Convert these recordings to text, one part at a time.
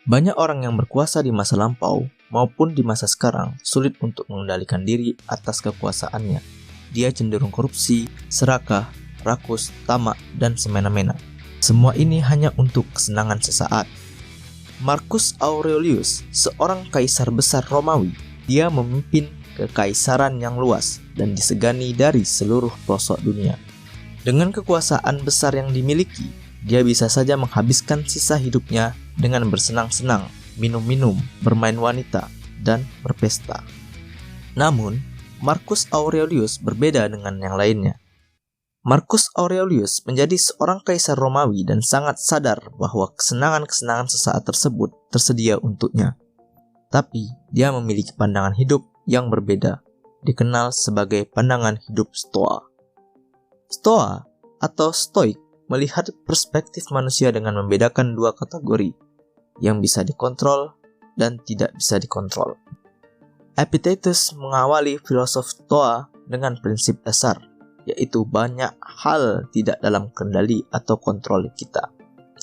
Banyak orang yang berkuasa di masa lampau maupun di masa sekarang sulit untuk mengendalikan diri atas kekuasaannya. Dia cenderung korupsi, serakah, rakus, tamak, dan semena-mena. Semua ini hanya untuk kesenangan sesaat. Marcus Aurelius, seorang kaisar besar Romawi, dia memimpin kekaisaran yang luas dan disegani dari seluruh pelosok dunia. Dengan kekuasaan besar yang dimiliki, dia bisa saja menghabiskan sisa hidupnya dengan bersenang-senang, minum-minum, bermain wanita, dan berpesta. Namun, Marcus Aurelius berbeda dengan yang lainnya. Marcus Aurelius menjadi seorang kaisar Romawi dan sangat sadar bahwa kesenangan-kesenangan sesaat tersebut tersedia untuknya. Tapi, dia memiliki pandangan hidup yang berbeda, dikenal sebagai pandangan hidup Stoa. Stoa atau Stoik melihat perspektif manusia dengan membedakan dua kategori, yang bisa dikontrol dan tidak bisa dikontrol. Epictetus mengawali filosof Stoa dengan prinsip dasar, yaitu banyak hal tidak dalam kendali atau kontrol kita.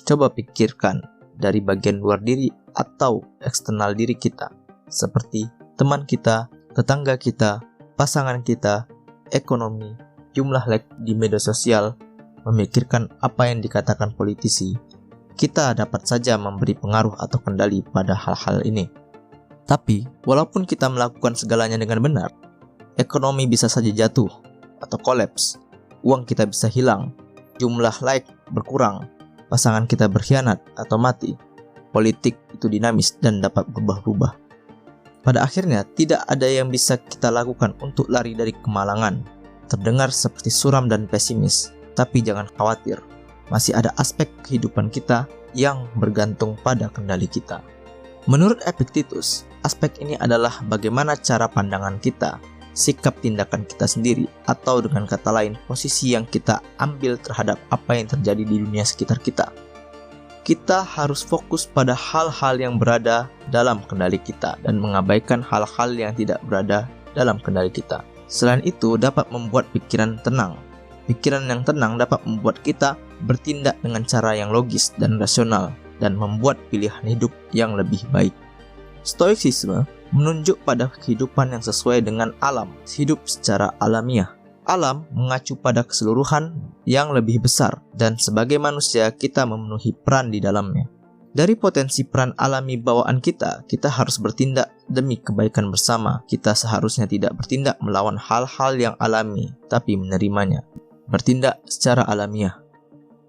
Coba pikirkan dari bagian luar diri atau eksternal diri kita, seperti teman kita, tetangga kita, pasangan kita, ekonomi, jumlah like di media sosial, memikirkan apa yang dikatakan politisi. Kita dapat saja memberi pengaruh atau kendali pada hal-hal ini. Tapi, walaupun kita melakukan segalanya dengan benar, ekonomi bisa saja jatuh atau kolaps, uang kita bisa hilang, jumlah like berkurang, pasangan kita berkhianat atau mati. Politik itu dinamis dan dapat berubah-ubah. Pada akhirnya, tidak ada yang bisa kita lakukan untuk lari dari kemalangan. Terdengar seperti suram dan pesimis, tapi jangan khawatir. Masih ada aspek kehidupan kita yang bergantung pada kendali kita. Menurut Epictetus, aspek ini adalah bagaimana cara pandangan kita, sikap tindakan kita sendiri, atau dengan kata lain, posisi yang kita ambil terhadap apa yang terjadi di dunia sekitar kita. Kita harus fokus pada hal-hal yang berada dalam kendali kita dan mengabaikan hal-hal yang tidak berada dalam kendali kita. Selain itu, dapat membuat pikiran tenang. Pikiran yang tenang dapat membuat kita bertindak dengan cara yang logis dan rasional dan membuat pilihan hidup yang lebih baik. Stoicisme menunjuk pada kehidupan yang sesuai dengan alam, hidup secara alamiah. Alam mengacu pada keseluruhan yang lebih besar, dan sebagai manusia kita memenuhi peran di dalamnya. Dari potensi peran alami bawaan kita harus bertindak demi kebaikan bersama. Kita seharusnya tidak bertindak melawan hal-hal yang alami, tapi menerimanya. Bertindak secara alamiah.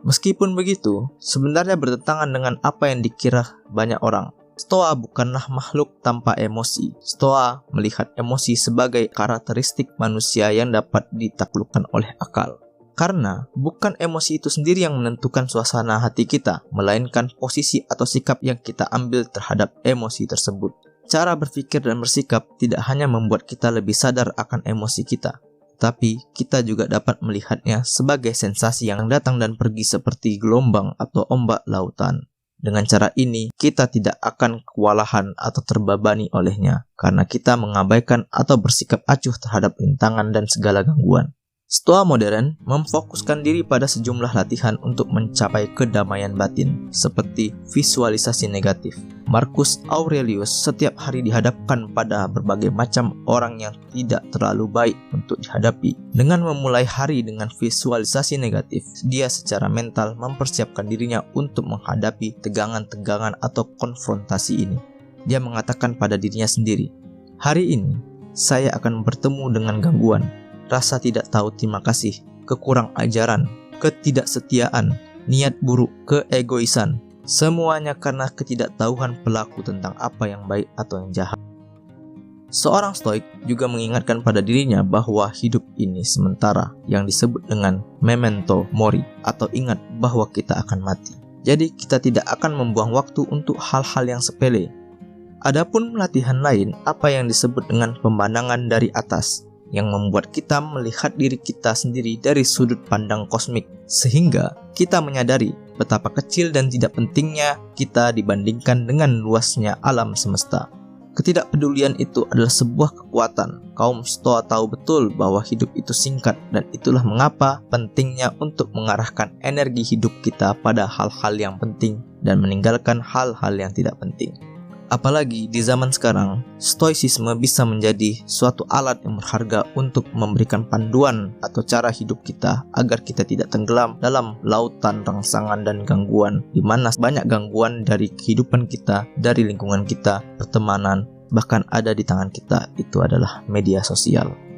Meskipun begitu, sebenarnya bertentangan dengan apa yang dikira banyak orang. Stoa bukanlah makhluk tanpa emosi. Stoa melihat emosi sebagai karakteristik manusia yang dapat ditaklukkan oleh akal. Karena bukan emosi itu sendiri yang menentukan suasana hati kita, melainkan posisi atau sikap yang kita ambil terhadap emosi tersebut. Cara berpikir dan bersikap tidak hanya membuat kita lebih sadar akan emosi kita, tapi kita juga dapat melihatnya sebagai sensasi yang datang dan pergi seperti gelombang atau ombak lautan. Dengan cara ini, kita tidak akan kewalahan atau terbebani olehnya, karena kita mengabaikan atau bersikap acuh terhadap rintangan dan segala gangguan. Stoa modern memfokuskan diri pada sejumlah latihan untuk mencapai kedamaian batin, seperti visualisasi negatif. Marcus Aurelius setiap hari dihadapkan pada berbagai macam orang yang tidak terlalu baik untuk dihadapi. Dengan memulai hari dengan visualisasi negatif, dia secara mental mempersiapkan dirinya untuk menghadapi tegangan-tegangan atau konfrontasi ini. Dia mengatakan pada dirinya sendiri, "Hari ini, saya akan bertemu dengan gangguan, rasa tidak tahu terima kasih, kekurang ajaran, ketidaksetiaan, niat buruk, keegoisan. Semuanya karena ketidaktahuan pelaku tentang apa yang baik atau yang jahat." Seorang stoik juga mengingatkan pada dirinya bahwa hidup ini sementara, yang disebut dengan memento mori, atau ingat bahwa kita akan mati. Jadi kita tidak akan membuang waktu untuk hal-hal yang sepele. Adapun latihan lain, apa yang disebut dengan pemandangan dari atas, yang membuat kita melihat diri kita sendiri dari sudut pandang kosmik, sehingga kita menyadari betapa kecil dan tidak pentingnya kita dibandingkan dengan luasnya alam semesta. Ketidakpedulian itu adalah sebuah kekuatan. Kaum Stoa tahu betul bahwa hidup itu singkat, dan itulah mengapa pentingnya untuk mengarahkan energi hidup kita pada hal-hal yang penting dan meninggalkan hal-hal yang tidak penting. Apalagi di zaman sekarang, stoicisme bisa menjadi suatu alat yang berharga untuk memberikan panduan atau cara hidup kita agar kita tidak tenggelam dalam lautan rangsangan dan gangguan, di mana banyak gangguan dari kehidupan kita, dari lingkungan kita, pertemanan, bahkan ada di tangan kita, itu adalah media sosial.